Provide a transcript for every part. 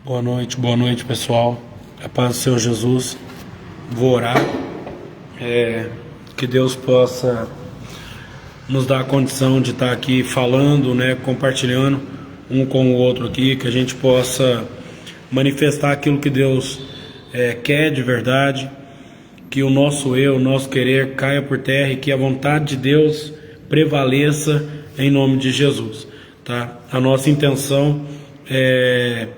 Boa noite, pessoal. A paz do Senhor Jesus. Vou orar. Que Deus possa nos dar a condição de estar aqui falando, compartilhando um com o outro aqui, que a gente possa manifestar aquilo que Deus quer de verdade, que o nosso eu, o nosso querer caia por terra e que a vontade de Deus prevaleça em nome de Jesus, tá? A nossa intenção é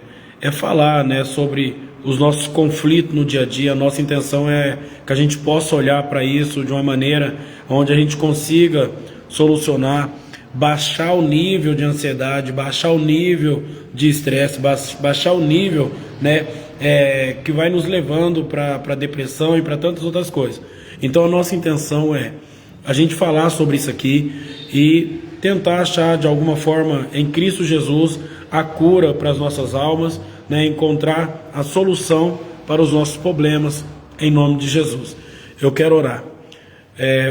falar, sobre os nossos conflitos no dia a dia. A nossa intenção é que a gente possa olhar para isso de uma maneira onde a gente consiga solucionar, baixar o nível de ansiedade, baixar o nível de estresse, baixar o nível, que vai nos levando para depressão e para tantas outras coisas. Então a nossa intenção é a gente falar sobre isso aqui e tentar achar de alguma forma em Cristo Jesus a cura para as nossas almas, encontrar a solução para os nossos problemas em nome de Jesus. Eu quero orar.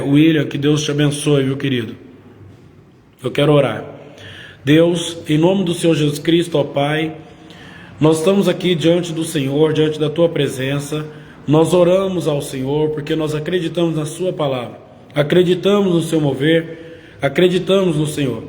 William, que Deus te abençoe, viu, querido? Eu quero orar. Deus, em nome do Senhor Jesus Cristo, ó Pai, nós estamos aqui diante do Senhor, diante da Tua presença. Nós oramos ao Senhor porque nós acreditamos na Sua palavra, acreditamos no Seu mover, acreditamos no Senhor.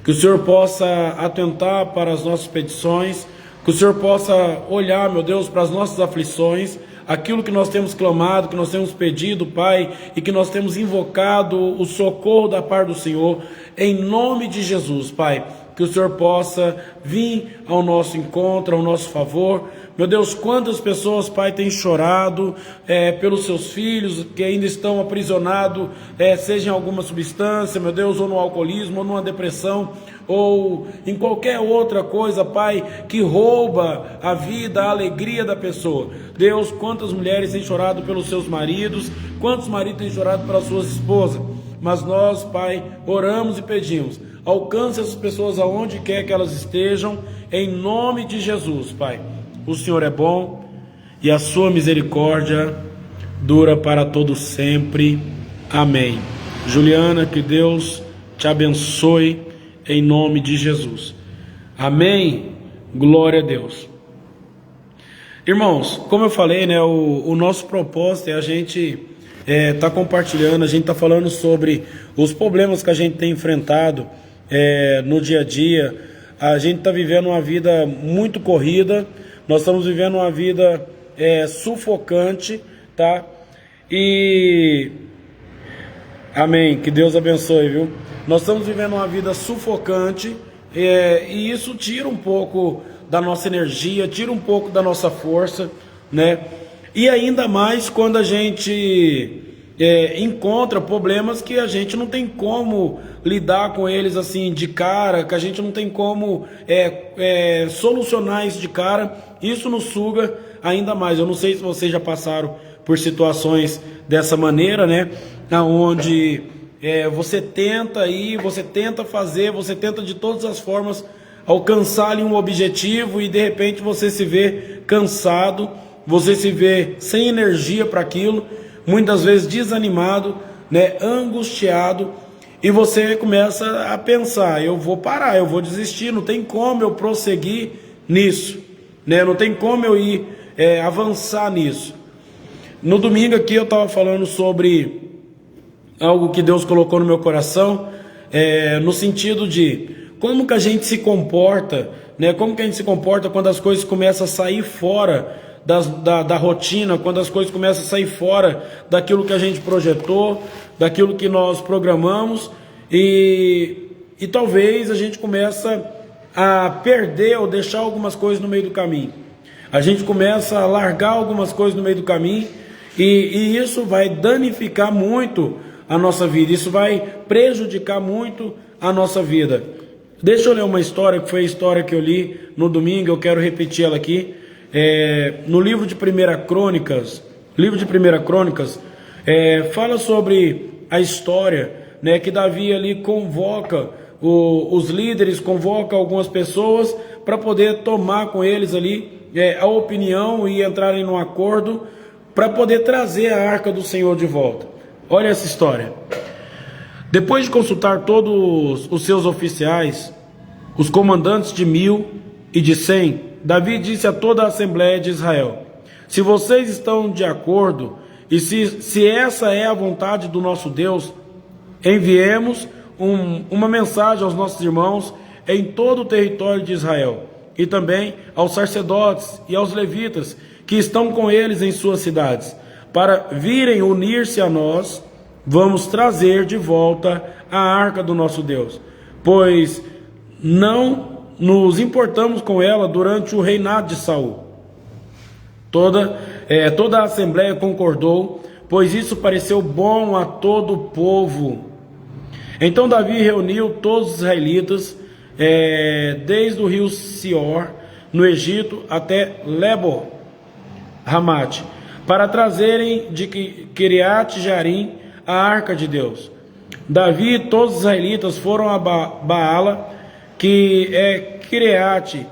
Que o Senhor possa atentar para as nossas petições, que o Senhor possa olhar, meu Deus, para as nossas aflições, aquilo que nós temos clamado, que nós temos pedido, Pai, e que nós temos invocado o socorro da parte do Senhor, em nome de Jesus, Pai. Que o Senhor possa vir ao nosso encontro, ao nosso favor. Meu Deus, quantas pessoas, Pai, têm chorado pelos seus filhos que ainda estão aprisionados, seja em alguma substância, meu Deus, ou no alcoolismo, ou numa depressão, ou em qualquer outra coisa, Pai, que rouba a vida, a alegria da pessoa. Deus, quantas mulheres têm chorado pelos seus maridos, quantos maridos têm chorado pelas suas esposas. Mas nós, Pai, oramos e pedimos, alcance essas pessoas aonde quer que elas estejam, em nome de Jesus, Pai. O Senhor é bom e a sua misericórdia dura para todo sempre. Amém. Juliana, que Deus te abençoe em nome de Jesus. Amém. Glória a Deus. Irmãos, como eu falei, o nosso propósito é a gente tá compartilhando, a gente tá falando sobre os problemas que a gente tem enfrentado no dia a dia. A gente tá vivendo uma vida muito corrida, nós estamos vivendo uma vida sufocante, tá? E amém, que Deus abençoe, viu? Nós estamos vivendo uma vida sufocante e isso tira um pouco da nossa energia, tira um pouco da nossa força, E ainda mais quando a gente encontra problemas que a gente não tem como lidar com eles assim de cara, que a gente não tem como solucionar isso de cara. Isso nos suga ainda mais. Eu não sei se vocês já passaram por situações dessa maneira, onde você tenta ir, você tenta fazer, você tenta de todas as formas alcançar ali um objetivo e de repente você se vê cansado, você se vê sem energia para aquilo, muitas vezes desanimado, angustiado, e você começa a pensar, eu vou parar, eu vou desistir, não tem como eu prosseguir nisso, não tem como eu ir avançar nisso. No domingo aqui eu estava falando sobre algo que Deus colocou no meu coração, no sentido de como que a gente se comporta, como que a gente se comporta quando as coisas começam a sair fora da rotina, quando as coisas começam a sair fora daquilo que a gente projetou, daquilo que nós programamos, e talvez a gente começa a perder ou deixar algumas coisas no meio do caminho. A gente começa a largar algumas coisas no meio do caminho, e isso vai danificar muito a nossa vida, isso vai prejudicar muito a nossa vida. Deixa eu ler uma história, que foi a história que eu li no domingo, eu quero repetir ela aqui. No livro de 1 Crônicas, fala sobre a história, que Davi ali convoca os líderes, convoca algumas pessoas para poder tomar com eles ali a opinião e entrarem num acordo para poder trazer a arca do Senhor de volta. Olha essa história. Depois de consultar todos os seus oficiais, os comandantes de 1000 e de 100, Davi disse a toda a Assembleia de Israel: se vocês estão de acordo e se essa é a vontade do nosso Deus, enviemos uma mensagem aos nossos irmãos em todo o território de Israel, e também aos sacerdotes e aos levitas que estão com eles em suas cidades, para virem unir-se a nós. Vamos trazer de volta a arca do nosso Deus, pois não nos importamos com ela durante o reinado de Saul. Toda a Assembleia concordou, pois isso pareceu bom a todo o povo. Então Davi reuniu todos os israelitas, desde o rio Sior, no Egito, até Lebo Hamate, para trazerem de Kiriat Jearim a arca de Deus. Davi e todos os israelitas foram a Baala, que é Kiriat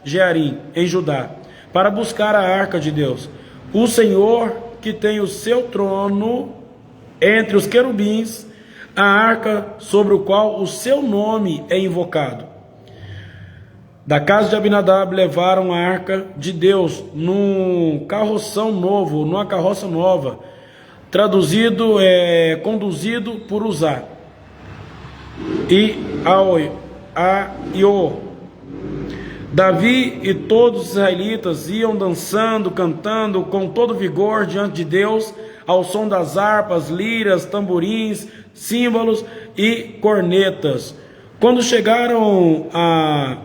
Jearim, em Judá, para buscar a arca de Deus. O Senhor, que tem o seu trono entre os querubins, a arca sobre o qual o seu nome é invocado. Da casa de Abinadab levaram a arca de Deus numa carroça nova, conduzido por Uzá e Aiô. Davi e todos os israelitas iam dançando, cantando com todo vigor diante de Deus, ao som das harpas, liras, tamborins, símbolos e cornetas. Quando chegaram a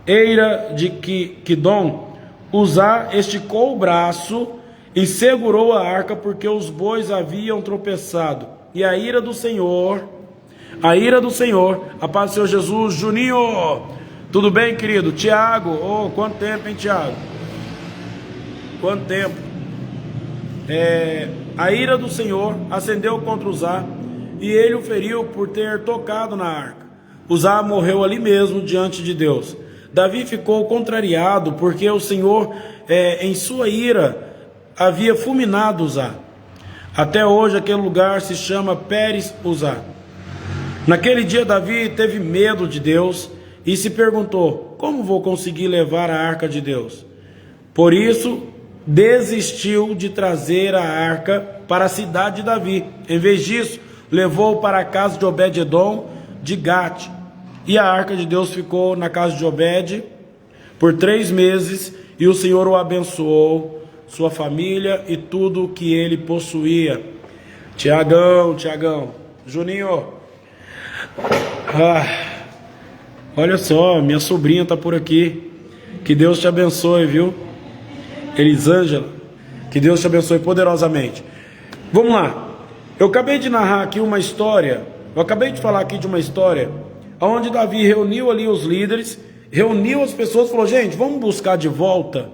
Eira de Quidom, Uzá esticou o braço e segurou a arca, porque os bois haviam tropeçado. E a ira do Senhor, a paz do Senhor Jesus. Juninho, tudo bem, querido? Tiago, quanto tempo, hein, Tiago? Quanto tempo? A ira do Senhor acendeu contra Uzá, e ele o feriu por ter tocado na arca. Uzá morreu ali mesmo diante de Deus. Davi ficou contrariado, porque o Senhor, em sua ira, havia fulminado Uzá. Até hoje aquele lugar se chama Pérez Uzá. Naquele dia Davi teve medo de Deus e se perguntou: como vou conseguir levar a arca de Deus? Por isso desistiu de trazer a arca para a cidade de Davi. Em vez disso, levou para a casa de Obed-edom de Gate. E a arca de Deus ficou na casa de Obed por 3 meses, e o Senhor o abençoou, sua família e tudo o que ele possuía. Tiagão, Juninho, olha só, minha sobrinha está por aqui. Que Deus te abençoe, viu? Elisângela, que Deus te abençoe poderosamente. Vamos lá, eu acabei de narrar aqui uma história, onde Davi reuniu ali os líderes, reuniu as pessoas, falou: gente, vamos buscar de volta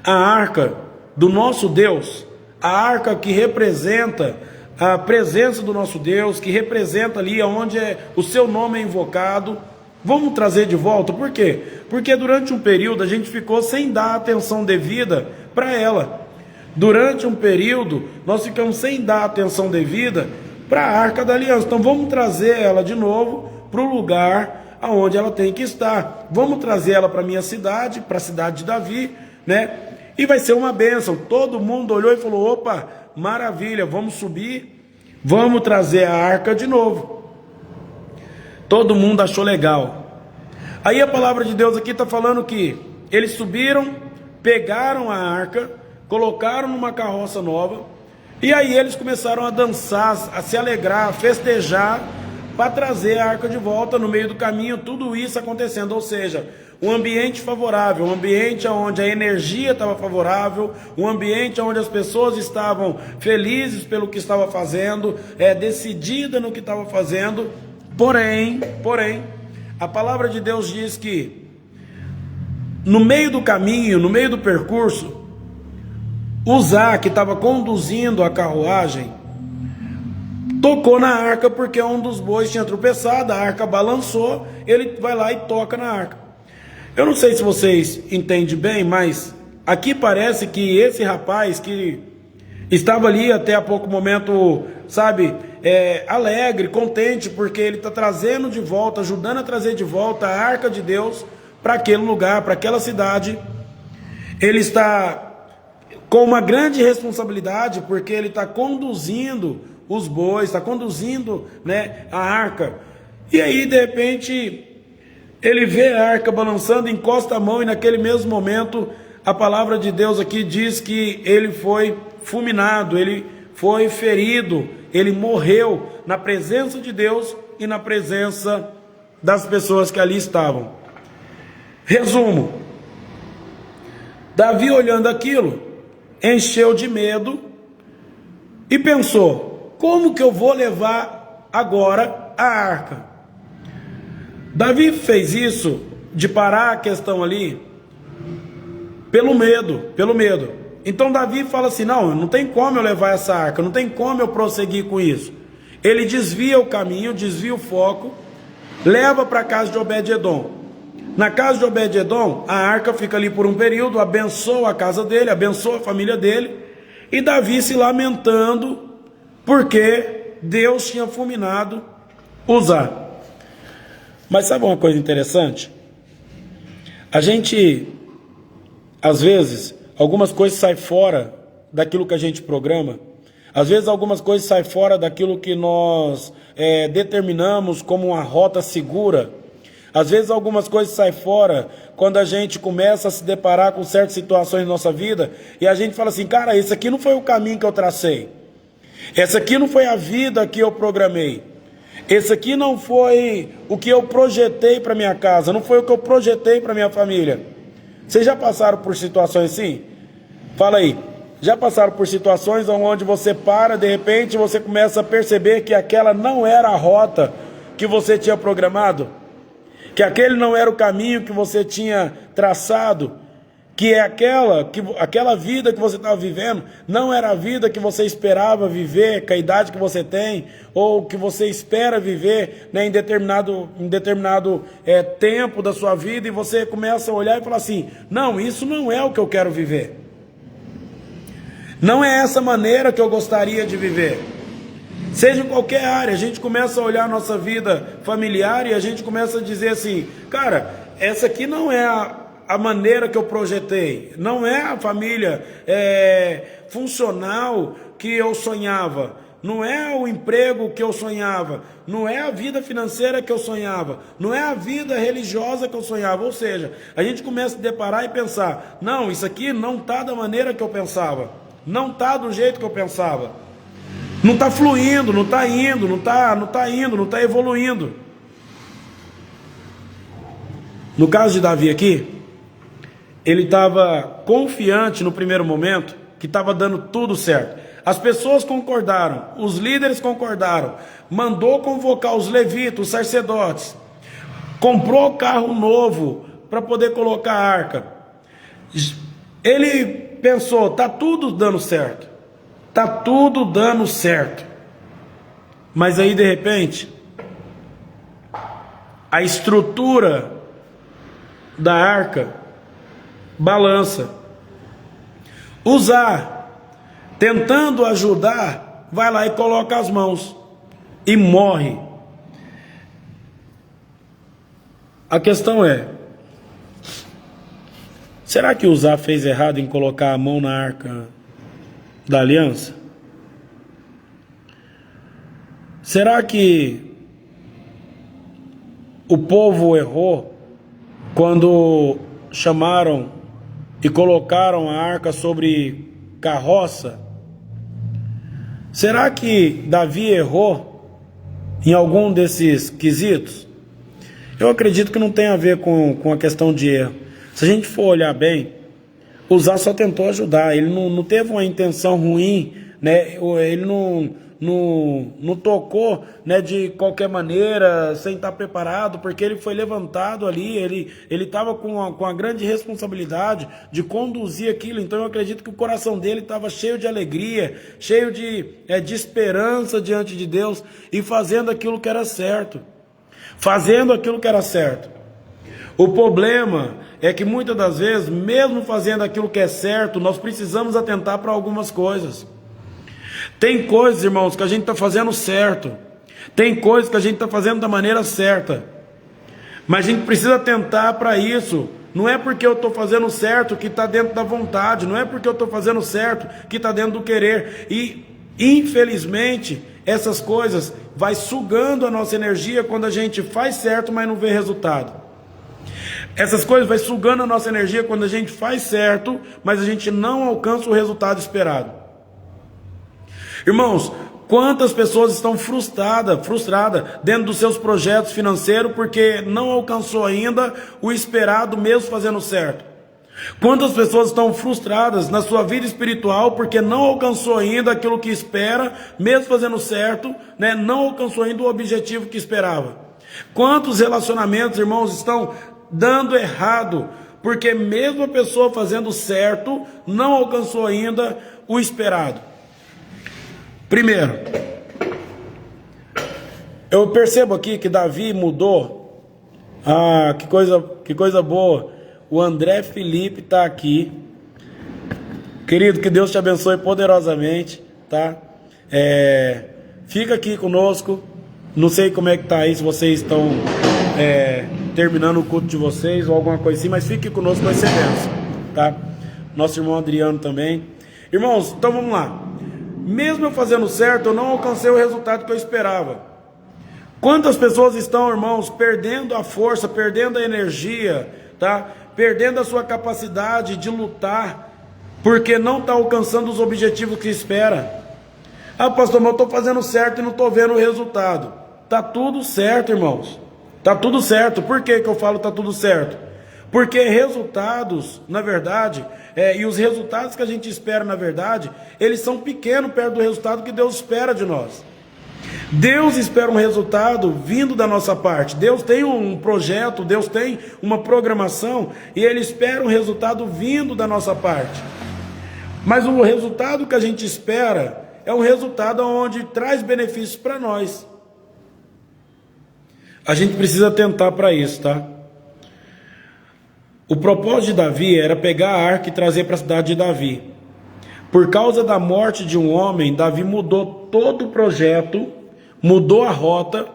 a arca do nosso Deus, a arca que representa a presença do nosso Deus, que representa ali onde o seu nome é invocado. Vamos trazer de volta. Por quê? Porque durante um período a gente ficou sem dar atenção devida para ela. Durante um período nós ficamos sem dar atenção devida para a arca da aliança. Então vamos trazer ela de novo para o lugar aonde ela tem que estar. Vamos trazer ela para a minha cidade, para a cidade de Davi, né? E vai ser uma bênção. Todo mundo olhou e falou: opa, maravilha, vamos subir, vamos trazer a arca de novo. Todo mundo achou legal. Aí a palavra de Deus aqui está falando que eles subiram, pegaram a arca, colocaram numa carroça nova, e aí eles começaram a dançar, a se alegrar, a festejar, para trazer a arca de volta. No meio do caminho, tudo isso acontecendo, ou seja, um ambiente favorável, um ambiente onde a energia estava favorável, um ambiente onde as pessoas estavam felizes pelo que estava fazendo, decidida no que estava fazendo. Porém, a palavra de Deus diz que no meio do caminho, no meio do percurso, Uzá, que estava conduzindo a carruagem, tocou na arca, porque um dos bois tinha tropeçado, a arca balançou, ele vai lá e toca na arca. Eu não sei se vocês entendem bem, mas aqui parece que esse rapaz, que Estava ali até há pouco momento, sabe, alegre, contente, porque ele está trazendo de volta, ajudando a trazer de volta a arca de Deus para aquele lugar, para aquela cidade. Ele está com uma grande responsabilidade, porque ele está conduzindo os bois, está conduzindo, né, a arca. E aí, de repente, ele vê a arca balançando, encosta a mão, e naquele mesmo momento, a palavra de Deus aqui diz que ele foi fulminado, ele foi ferido, ele morreu na presença de Deus e na presença das pessoas que ali estavam. Resumo: Davi, olhando aquilo, encheu de medo e pensou: como que eu vou levar agora a arca? Davi fez isso de parar a questão ali pelo medo. Então Davi fala assim: não tem como eu levar essa arca, não tem como eu prosseguir com isso. Ele desvia o caminho, desvia o foco, leva para a casa de Obed-edom. Na casa de Obed-edom, a arca fica ali por um período, abençoa a casa dele, abençoa a família dele, e Davi se lamentando porque Deus tinha fulminado Uzá. Mas sabe uma coisa interessante? A gente, às vezes, algumas coisas saem fora daquilo que a gente programa. Às vezes algumas coisas saem fora daquilo que nós determinamos como uma rota segura. Às vezes algumas coisas saem fora quando a gente começa a se deparar com certas situações na nossa vida e a gente fala assim: cara, esse aqui não foi o caminho que eu tracei. Essa aqui não foi a vida que eu programei. Esse aqui não foi o que eu projetei para minha casa, não foi o que eu projetei para minha família. Vocês já passaram por situações assim? Fala aí. Já passaram por situações onde você para, de repente você começa a perceber que aquela não era a rota que você tinha programado? Que aquele não era o caminho que você tinha traçado? Que é aquela vida que você estava vivendo não era a vida que você esperava viver, com a idade que você tem, ou que você espera viver, né, em determinado tempo da sua vida, e você começa a olhar e falar assim: não, isso não é o que eu quero viver. Não é essa maneira que eu gostaria de viver. Seja em qualquer área, a gente começa a olhar a nossa vida familiar e a gente começa a dizer assim: cara, essa aqui não é a maneira que eu projetei, não é a família funcional que eu sonhava, não é o emprego que eu sonhava, não é a vida financeira que eu sonhava, não é a vida religiosa que eu sonhava. Ou seja, a gente começa a deparar e pensar: não, isso aqui não está da maneira que eu pensava, não está do jeito que eu pensava, não está fluindo, não está indo, não está evoluindo. No caso de Davi aqui, ele estava confiante no primeiro momento que estava dando tudo certo. As pessoas concordaram, os líderes concordaram, mandou convocar os levitas, os sacerdotes, comprou carro novo para poder colocar a arca. Ele pensou: tá tudo dando certo, tá tudo dando certo. Mas aí, de repente, a estrutura da arca balança. Uzá, tentando ajudar, vai lá e coloca as mãos e morre. A questão é: será que Uzá fez errado em colocar a mão na arca da aliança? Será que o povo errou quando chamaram e colocaram a arca sobre carroça? Será que Davi errou em algum desses quesitos? Eu acredito que não tem a ver com a questão de erro. Se a gente for olhar bem, Uzá só tentou ajudar, ele não teve uma intenção ruim, né? Ele não tocou, né, de qualquer maneira, sem estar preparado, porque ele foi levantado ali, ele estava com a grande responsabilidade de conduzir aquilo. Então eu acredito que o coração dele estava cheio de alegria, cheio de esperança diante de Deus, e fazendo aquilo que era certo. O problema é que muitas das vezes, mesmo fazendo aquilo que é certo, nós precisamos atentar para algumas coisas. Tem coisas, irmãos, que a gente está fazendo certo. Tem coisas que a gente está fazendo da maneira certa. Mas a gente precisa tentar para isso. Não é porque eu estou fazendo certo que está dentro da vontade. Não é porque eu estou fazendo certo que está dentro do querer. E, infelizmente, essas coisas vai sugando a nossa energia quando a gente faz certo, mas não vê resultado. Essas coisas vai sugando a nossa energia quando a gente faz certo, mas a gente não alcança o resultado esperado. Irmãos, quantas pessoas estão frustradas dentro dos seus projetos financeiros porque não alcançou ainda o esperado mesmo fazendo certo? Quantas pessoas estão frustradas na sua vida espiritual porque não alcançou ainda aquilo que espera, mesmo fazendo certo, né? Não alcançou ainda o objetivo que esperava? Quantos relacionamentos, irmãos, estão dando errado porque mesmo a pessoa fazendo certo, não alcançou ainda o esperado? Primeiro, eu percebo aqui que Davi mudou. Ah, que coisa boa. O André Felipe está aqui. Querido, que Deus te abençoe poderosamente, tá? Fica aqui conosco. Não sei como é que tá aí, se vocês estão terminando o culto de vocês ou alguma coisa assim, mas fique conosco, vai ser bênção, tá? Nosso irmão Adriano também. Irmãos, então vamos lá. Mesmo eu fazendo certo, eu não alcancei o resultado que eu esperava. Quantas pessoas estão, irmãos, perdendo a força, perdendo a energia, tá? Perdendo a sua capacidade de lutar, porque não está alcançando os objetivos que espera. Ah, pastor, mas eu estou fazendo certo e não estou vendo o resultado. Tá tudo certo, irmãos. Tá tudo certo. Por que eu falo tá tudo certo? Porque resultados, na verdade, e os resultados que a gente espera, na verdade, eles são pequenos perto do resultado que Deus espera de nós. Deus espera um resultado vindo da nossa parte. Deus tem um projeto, Deus tem uma programação e Ele espera um resultado vindo da nossa parte. Mas o resultado que a gente espera é um resultado onde traz benefícios para nós. A gente precisa tentar para isso, tá? O propósito de Davi era pegar a arca e trazer para a cidade de Davi. Por causa da morte de um homem, Davi mudou todo o projeto, mudou a rota,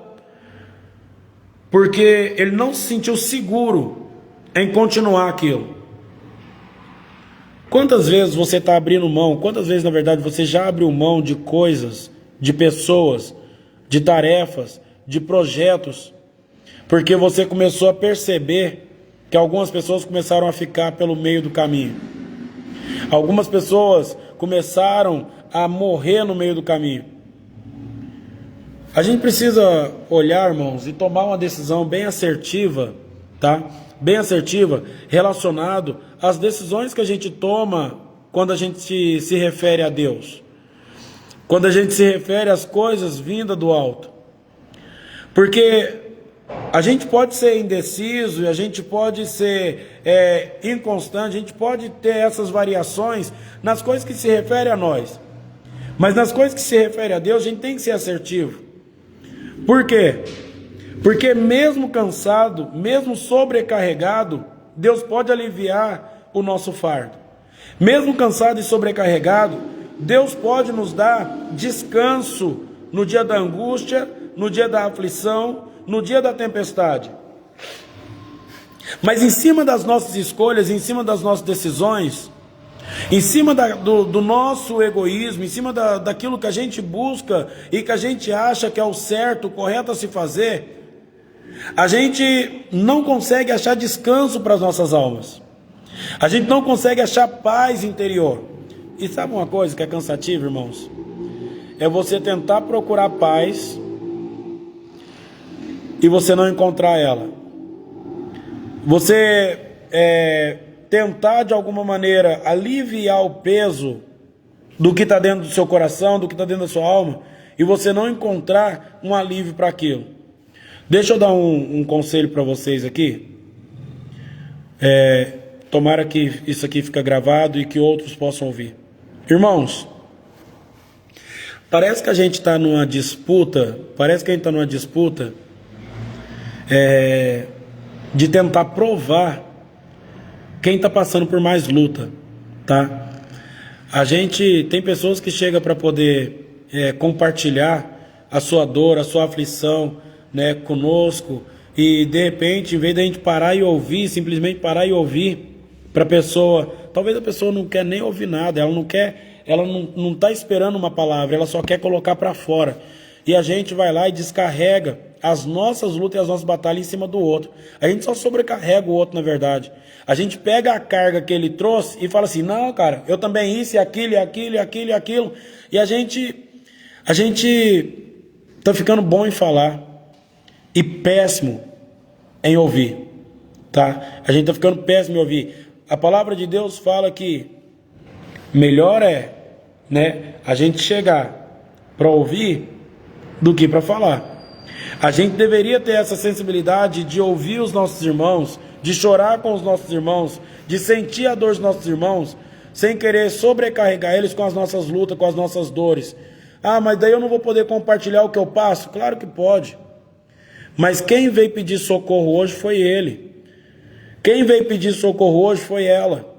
porque ele não se sentiu seguro em continuar aquilo. Quantas vezes você está abrindo mão, quantas vezes na verdade você já abriu mão de coisas, de pessoas, de tarefas, de projetos, porque você começou a perceber que algumas pessoas começaram a ficar pelo meio do caminho. Algumas pessoas começaram a morrer no meio do caminho. A gente precisa olhar, irmãos, e tomar uma decisão bem assertiva, tá? Bem assertiva, relacionado às decisões que a gente toma quando a gente se refere a Deus. Quando a gente se refere às coisas vindas do alto. Porque a gente pode ser indeciso, e a gente pode ser inconstante, a gente pode ter essas variações nas coisas que se referem a nós. Mas nas coisas que se referem a Deus, a gente tem que ser assertivo. Por quê? Porque mesmo cansado, mesmo sobrecarregado, Deus pode aliviar o nosso fardo. Mesmo cansado e sobrecarregado, Deus pode nos dar descanso no dia da angústia, no dia da aflição, no dia da tempestade. Mas em cima das nossas escolhas, em cima das nossas decisões, em cima do nosso egoísmo, em cima daquilo que a gente busca e que a gente acha que é o certo, o correto a se fazer, a gente não consegue achar descanso para as nossas almas. A gente não consegue achar paz interior. E sabe uma coisa que é cansativa, irmãos? É você tentar procurar paz e você não encontrar ela. Você tentar de alguma maneira aliviar o peso do que está dentro do seu coração, do que está dentro da sua alma, e você não encontrar um alívio para aquilo. Deixa eu dar um conselho para vocês aqui. Tomara que isso aqui fique gravado e que outros possam ouvir. Irmãos, parece que a gente está numa disputa, de tentar provar quem está passando por mais luta, tá? A gente tem pessoas que chegam para poder compartilhar a sua dor, a sua aflição, né, conosco, e de repente, em vez da gente parar e ouvir, simplesmente parar e ouvir para a pessoa, talvez a pessoa não quer nem ouvir nada, ela não está esperando uma palavra, ela só quer colocar para fora. E a gente vai lá e descarrega as nossas lutas e as nossas batalhas em cima do outro. A gente só sobrecarrega o outro, na verdade. A gente pega a carga que ele trouxe e fala assim, não, cara, eu também isso, e aquilo, e aquilo, e aquilo, e aquilo. E a gente tá ficando bom em falar e péssimo em ouvir, tá? A gente tá ficando péssimo em ouvir. A palavra de Deus fala que melhor é, né, a gente chegar para ouvir do que para falar. A gente deveria ter essa sensibilidade de ouvir os nossos irmãos, de chorar com os nossos irmãos, de sentir a dor dos nossos irmãos, sem querer sobrecarregar eles com as nossas lutas, com as nossas dores. Ah, mas daí eu não vou poder compartilhar o que eu passo? Claro que pode. Mas quem veio pedir socorro hoje foi ele. Quem veio pedir socorro hoje foi ela.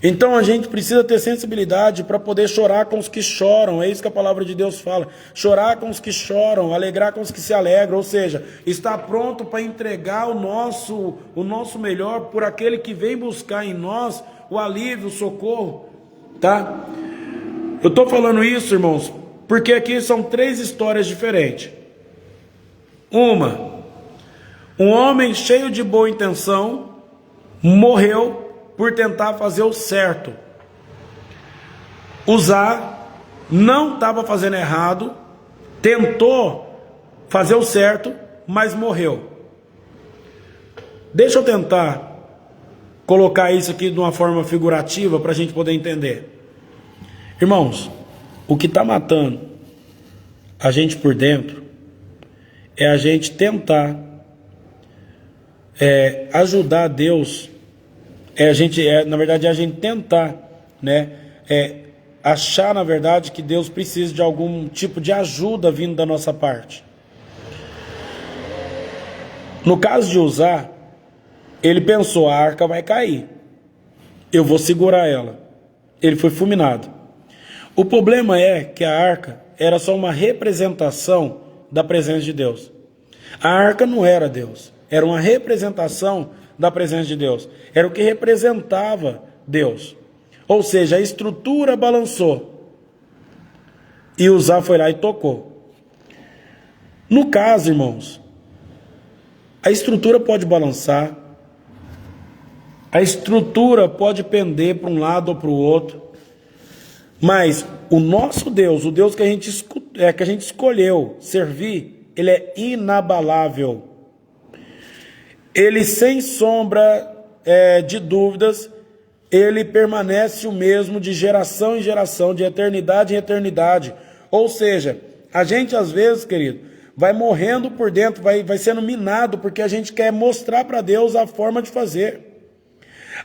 Então a gente precisa ter sensibilidade para poder chorar com os que choram. É isso que a palavra de Deus fala. Chorar com os que choram, alegrar com os que se alegram. Ou seja, estar pronto para entregar o nosso melhor por aquele que vem buscar em nós o alívio, o socorro. Tá? Eu estou falando isso, irmãos, porque aqui são 3 histórias diferentes. Um homem cheio de boa intenção morreu por tentar fazer o certo. Uzá não estava fazendo errado, tentou fazer o certo, mas morreu. Deixa eu tentar colocar isso aqui de uma forma figurativa para a gente poder entender. Irmãos, o que está matando a gente por dentro é a gente tentar ajudar Deus. Na verdade, é a gente tentar, né, achar, na verdade, que Deus precisa de algum tipo de ajuda vindo da nossa parte. No caso de Uzá, ele pensou, a arca vai cair, eu vou segurar ela. Ele foi fulminado. O problema é que a arca era só uma representação da presença de Deus. A arca não era Deus, era uma representação da presença de Deus. Era o que representava Deus. Ou seja, a estrutura balançou. E Uzá foi lá e tocou. No caso, irmãos, a estrutura pode balançar. A estrutura pode pender para um lado ou para o outro. Mas o nosso Deus, o Deus que a gente escolheu servir, ele é inabalável. Ele, sem sombra de dúvidas, ele permanece o mesmo de geração em geração, de eternidade em eternidade. Ou seja, a gente às vezes, querido, vai morrendo por dentro, vai sendo minado, porque a gente quer mostrar para Deus a forma de fazer.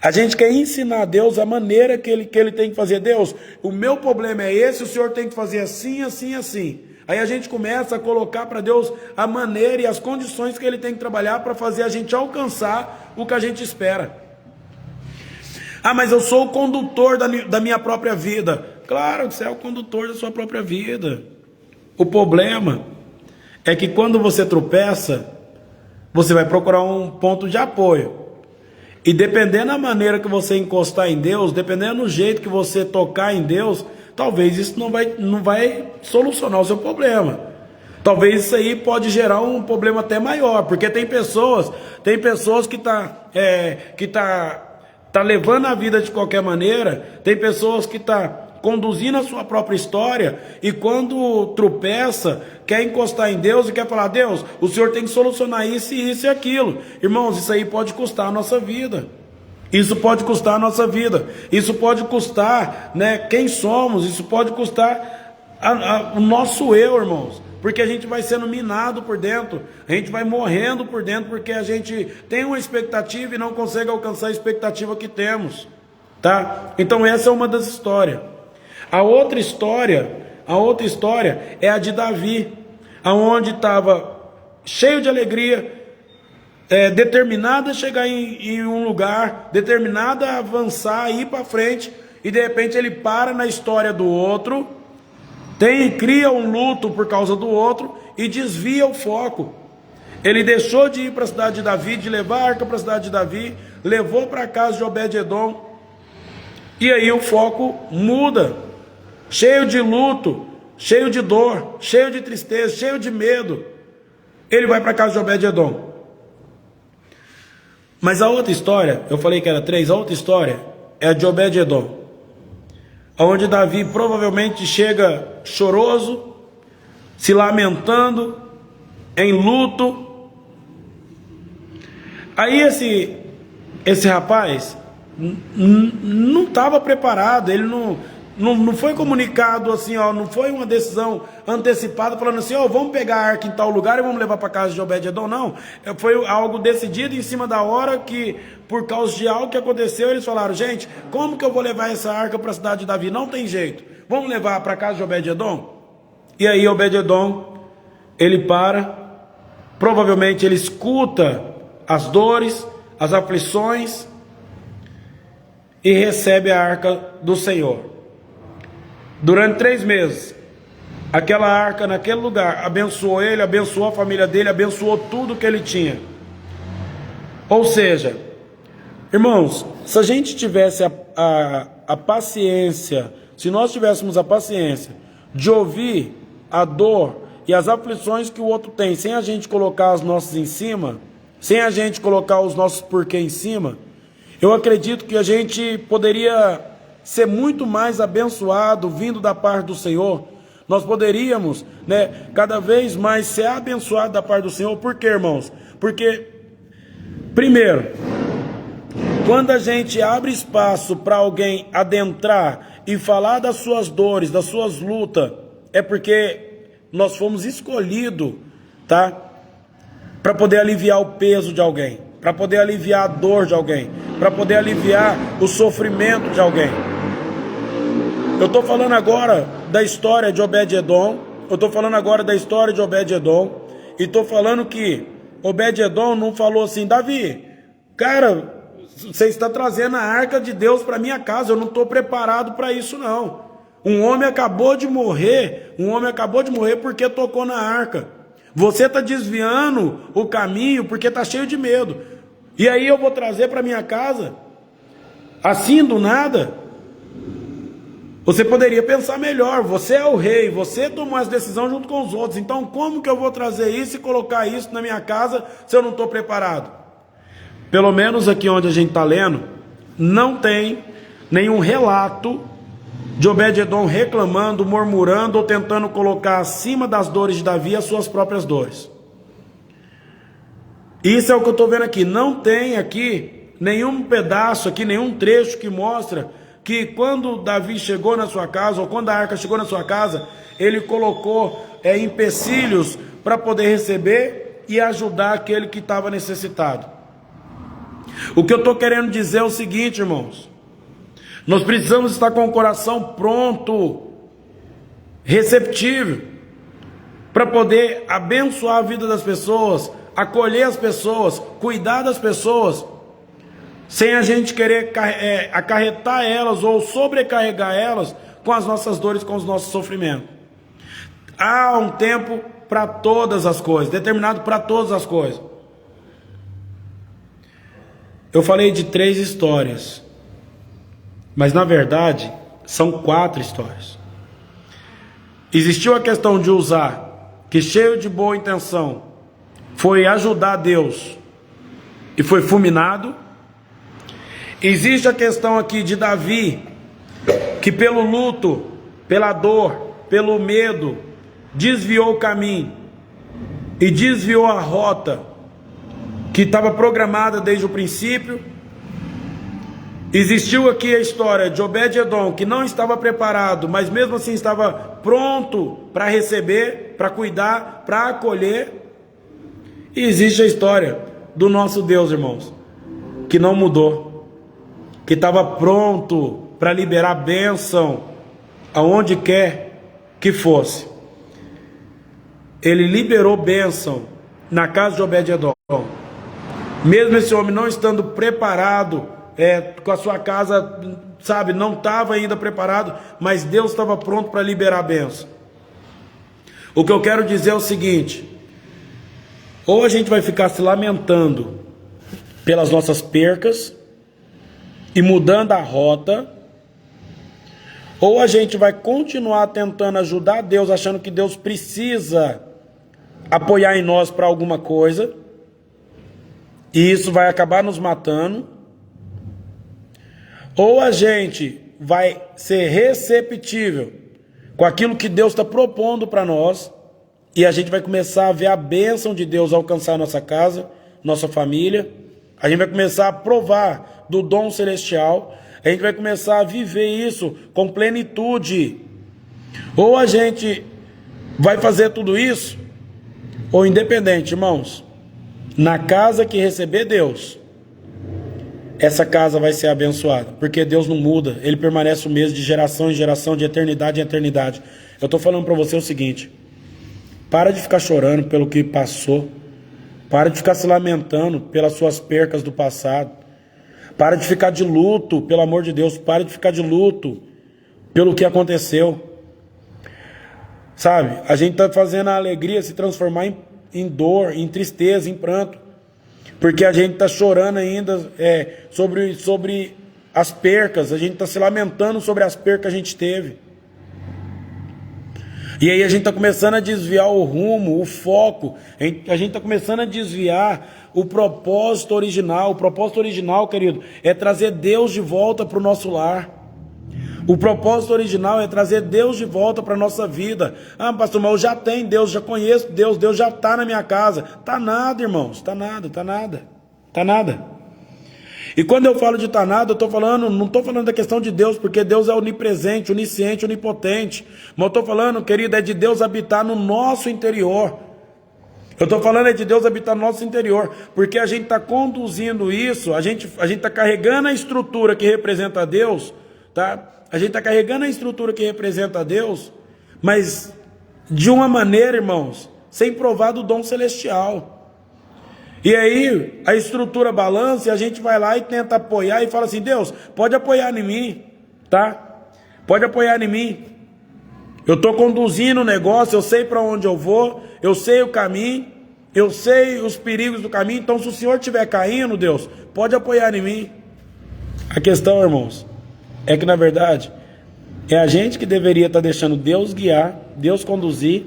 A gente quer ensinar a Deus a maneira que ele tem que fazer. Deus, o meu problema é esse, o Senhor tem que fazer assim, assim, assim. Aí a gente começa a colocar para Deus a maneira e as condições que Ele tem que trabalhar para fazer a gente alcançar o que a gente espera. Ah, mas eu sou o condutor da minha própria vida. Claro, você é o condutor da sua própria vida. O problema é que quando você tropeça, você vai procurar um ponto de apoio. E dependendo da maneira que você encostar em Deus, dependendo do jeito que você tocar em Deus, talvez isso não vai solucionar o seu problema. Talvez isso aí pode gerar um problema até maior, porque tem pessoas que tá levando a vida de qualquer maneira, tem pessoas que tá conduzindo a sua própria história, e quando tropeça, quer encostar em Deus e quer falar, Deus, o Senhor tem que solucionar isso e isso e aquilo. Irmãos, isso aí pode custar a nossa vida. Isso pode custar a nossa vida. Isso pode custar, né, quem somos. Isso pode custar o nosso eu, irmãos. Porque a gente vai sendo minado por dentro. A gente vai morrendo por dentro porque a gente tem uma expectativa e não consegue alcançar a expectativa que temos. Tá? Então essa é uma das histórias. A outra história é a de Davi, aonde estava cheio de alegria, determinado a chegar em um lugar, determinado a avançar, ir para frente, e de repente ele para na história do outro cria um luto por causa do outro e desvia o foco. Ele deixou de ir para a cidade de Davi, de levar a arca para a cidade de Davi, levou para a casa de Obed-edom, e aí o foco muda, cheio de luto, cheio de dor, cheio de tristeza, cheio de medo. Ele vai para a casa de Obed-edom. Mas a outra história, eu falei que era 3, a outra história é a de Obed-edom, onde Davi provavelmente chega choroso, se lamentando, em luto. Aí esse rapaz não estava preparado, ele não foi comunicado assim, ó, não foi uma decisão antecipada falando assim, ó, vamos pegar a arca em tal lugar e vamos levar para casa de Obed-edom, não. Foi algo decidido em cima da hora, que por causa de algo que aconteceu, eles falaram, gente, como que eu vou levar essa arca para a cidade de Davi? Não tem jeito, vamos levar para casa de Obed-edom? E aí Obed-edom, ele provavelmente ele escuta as dores, as aflições, e recebe a arca do Senhor. Durante 3 meses, aquela arca naquele lugar abençoou ele, abençoou a família dele, abençoou tudo que ele tinha. Ou seja, irmãos, se a gente tivesse a paciência, se nós tivéssemos a paciência de ouvir a dor e as aflições que o outro tem, sem a gente colocar as nossas em cima, sem a gente colocar os nossos porquê em cima, eu acredito que a gente poderia ser muito mais abençoado vindo da parte do Senhor. Nós poderíamos, cada vez mais ser abençoado da parte do Senhor. Por quê, irmãos? Porque, primeiro, quando a gente abre espaço para alguém adentrar e falar das suas dores, das suas lutas, é porque nós fomos escolhidos, tá? Para poder aliviar o peso de alguém, para poder aliviar a dor de alguém, para poder aliviar o sofrimento de alguém. Eu estou falando agora da história de Obed-edom, e estou falando que Obed-edom não falou assim, Davi, cara, você está trazendo a arca de Deus para minha casa, eu não estou preparado para isso não. Um homem acabou de morrer porque tocou na arca. Você está desviando o caminho porque está cheio de medo. E aí eu vou trazer para minha casa, assim do nada? Você poderia pensar melhor, você é o rei, você tomou as decisões junto com os outros, então como que eu vou trazer isso e colocar isso na minha casa se eu não estou preparado? Pelo menos aqui onde a gente está lendo, não tem nenhum relato de Obed-edom reclamando, murmurando ou tentando colocar acima das dores de Davi as suas próprias dores. Isso é o que eu estou vendo aqui. Não tem aqui nenhum pedaço, aqui nenhum trecho que mostra que quando Davi chegou na sua casa, ou quando a arca chegou na sua casa, ele colocou empecilhos para poder receber e ajudar aquele que estava necessitado. O que eu estou querendo dizer é o seguinte, irmãos. Nós precisamos estar com o coração pronto, receptível, para poder abençoar a vida das pessoas, acolher as pessoas, cuidar das pessoas, sem a gente querer acarretar elas ou sobrecarregar elas com as nossas dores, com os nossos sofrimentos. Há um tempo para todas as coisas, determinado para todas as coisas. Eu falei de 3 histórias, mas na verdade são 4 histórias. Existiu a questão de usar, que cheio de boa intenção, foi ajudar Deus e foi fulminado. Existe a questão aqui de Davi, que pelo luto, pela dor, pelo medo, desviou o caminho e desviou a rota que estava programada desde o princípio. Existiu aqui a história de Obed-edom, que não estava preparado, mas mesmo assim estava pronto para receber, para cuidar, para acolher. E existe a história do nosso Deus, irmãos, que não mudou, que estava pronto para liberar bênção aonde quer que fosse. Ele liberou bênção na casa de Obed-edom, mesmo esse homem não estando preparado, com a sua casa, sabe, não estava ainda preparado, mas Deus estava pronto para liberar a bênção. O que eu quero dizer é o seguinte: ou a gente vai ficar se lamentando pelas nossas percas e mudando a rota, ou a gente vai continuar tentando ajudar Deus, achando que Deus precisa apoiar em nós para alguma coisa, e isso vai acabar nos matando, ou a gente vai ser receptível com aquilo que Deus está propondo para nós, e a gente vai começar a ver a bênção de Deus alcançar a nossa casa, nossa família. A gente vai começar a provar do dom celestial. A gente vai começar a viver isso com plenitude. Ou a gente vai fazer tudo isso, ou independente, irmãos, na casa que receber Deus, essa casa vai ser abençoada, porque Deus não muda, Ele permanece o mesmo de geração em geração, de eternidade em eternidade. Eu estou falando para você o seguinte: para de ficar chorando pelo que passou, para de ficar se lamentando pelas suas percas do passado, para de ficar de luto, pelo amor de Deus, para de ficar de luto pelo que aconteceu. Sabe, a gente está fazendo a alegria se transformar em dor, em tristeza, em pranto, porque a gente está chorando ainda sobre as percas, a gente está se lamentando sobre as percas que a gente teve. E aí a gente está começando a desviar o rumo, o foco, a gente está começando a desviar o propósito original. O propósito original, querido, é trazer Deus de volta para o nosso lar. O propósito original é trazer Deus de volta para a nossa vida. Ah, pastor, mas eu já tenho Deus, já conheço Deus, Deus já está na minha casa. Tá nada, irmãos, tá nada, tá nada, tá nada. E quando eu falo de estar nada, não estou falando da questão de Deus, porque Deus é onipresente, onisciente, onipotente. Mas eu estou falando, querido, é de Deus habitar no nosso interior. Eu estou falando de Deus habitar no nosso interior, porque a gente está conduzindo isso, a gente está carregando a estrutura que representa a Deus, tá? A gente está carregando a estrutura que representa a Deus, mas de uma maneira, irmãos, sem provar do dom celestial. E aí a estrutura balança e a gente vai lá e tenta apoiar e fala assim: Deus, pode apoiar em mim, tá? Pode apoiar em mim. Eu estou conduzindo o negócio, eu sei para onde eu vou, eu sei o caminho, eu sei os perigos do caminho, então se o Senhor estiver caindo, Deus, pode apoiar em mim. A questão, irmãos, é que na verdade é a gente que deveria estar deixando Deus guiar, Deus conduzir,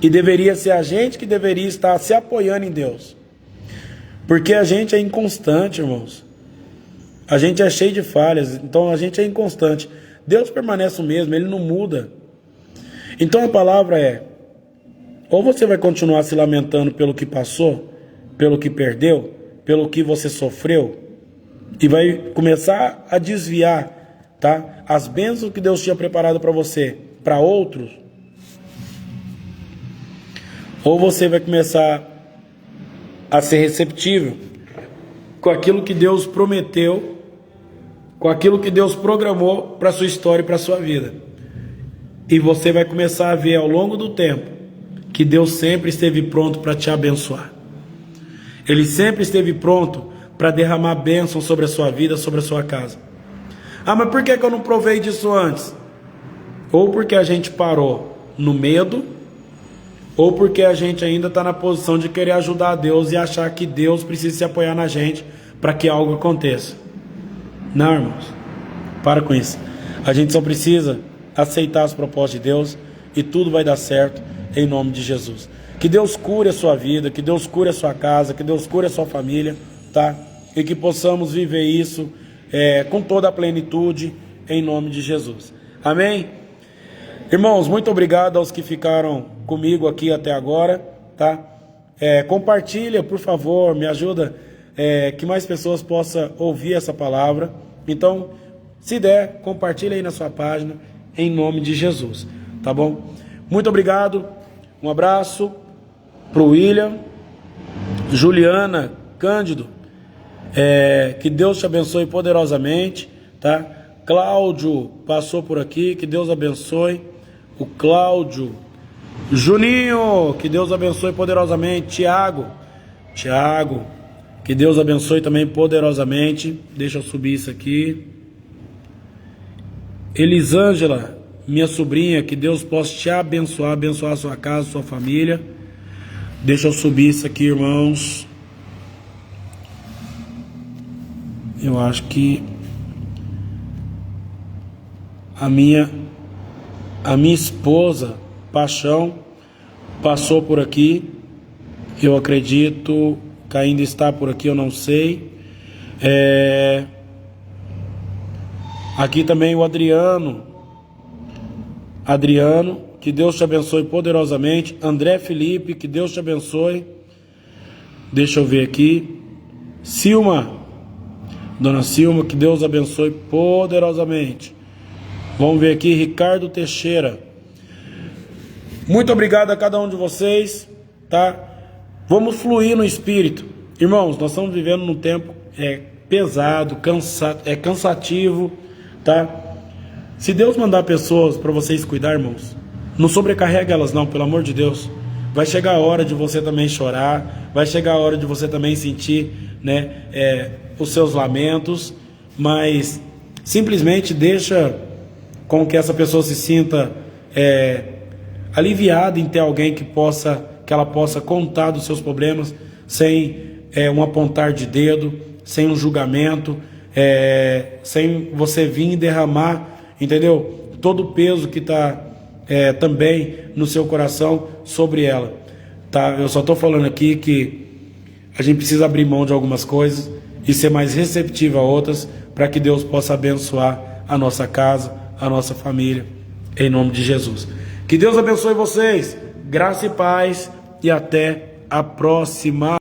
e deveria ser a gente que deveria estar se apoiando em Deus. Porque a gente é inconstante, irmãos. A gente é cheio de falhas, então a gente é inconstante. Deus permanece o mesmo, Ele não muda. Então a palavra é: ou você vai continuar se lamentando pelo que passou, pelo que perdeu, pelo que você sofreu, e vai começar a desviar, tá, as bênçãos que Deus tinha preparado para você, para outros, ou você vai começar a ser receptível com aquilo que Deus prometeu, com aquilo que Deus programou para a sua história e para a sua vida. E você vai começar a ver ao longo do tempo que Deus sempre esteve pronto para te abençoar. Ele sempre esteve pronto para derramar bênção sobre a sua vida, sobre a sua casa. Ah, mas por que eu não provei disso antes? Ou porque a gente parou no medo, ou porque a gente ainda está na posição de querer ajudar a Deus e achar que Deus precisa se apoiar na gente para que algo aconteça. Não, irmãos, para com isso. A gente só precisa aceitar as propostas de Deus e tudo vai dar certo em nome de Jesus. Que Deus cure a sua vida, que Deus cure a sua casa, que Deus cure a sua família, tá? E que possamos viver isso com toda a plenitude em nome de Jesus. Amém? Irmãos, muito obrigado aos que ficaram comigo aqui até agora, tá? Compartilha, por favor, me ajuda, que mais pessoas possam ouvir essa palavra. Então, se der, compartilha aí na sua página, em nome de Jesus, tá bom? Muito obrigado, um abraço pro William, Juliana, Cândido, que Deus te abençoe poderosamente, tá? Cláudio passou por aqui, que Deus abençoe. O Cláudio, Juninho, que Deus abençoe poderosamente. Tiago, que Deus abençoe também poderosamente. Deixa eu subir isso aqui. Elisângela, minha sobrinha, que Deus possa te abençoar, abençoar a sua casa, a sua família. Deixa eu subir isso aqui, irmãos. Eu acho que a minha esposa, Paixão, passou por aqui. Eu acredito que ainda está por aqui, eu não sei. Aqui também o Adriano, que Deus te abençoe poderosamente. André Felipe, que Deus te abençoe. Deixa eu ver aqui. Dona Silma, que Deus abençoe poderosamente. Vamos ver aqui, Ricardo Teixeira. Muito obrigado a cada um de vocês, tá? Vamos fluir no Espírito. Irmãos, nós estamos vivendo num tempo pesado, cansativo, tá? Se Deus mandar pessoas para vocês cuidar, irmãos, não sobrecarrega elas não, pelo amor de Deus. Vai chegar a hora de você também chorar, vai chegar a hora de você também sentir, né, os seus lamentos, mas simplesmente deixa com que essa pessoa se sinta aliviada em ter alguém que ela possa contar dos seus problemas sem um apontar de dedo, sem um julgamento, sem você vir derramar, entendeu? Todo o peso que está também no seu coração sobre ela, tá? Eu só estou falando aqui que a gente precisa abrir mão de algumas coisas e ser mais receptivo a outras, para que Deus possa abençoar a nossa casa, a nossa família, em nome de Jesus. Que Deus abençoe vocês, graça e paz, e até a próxima.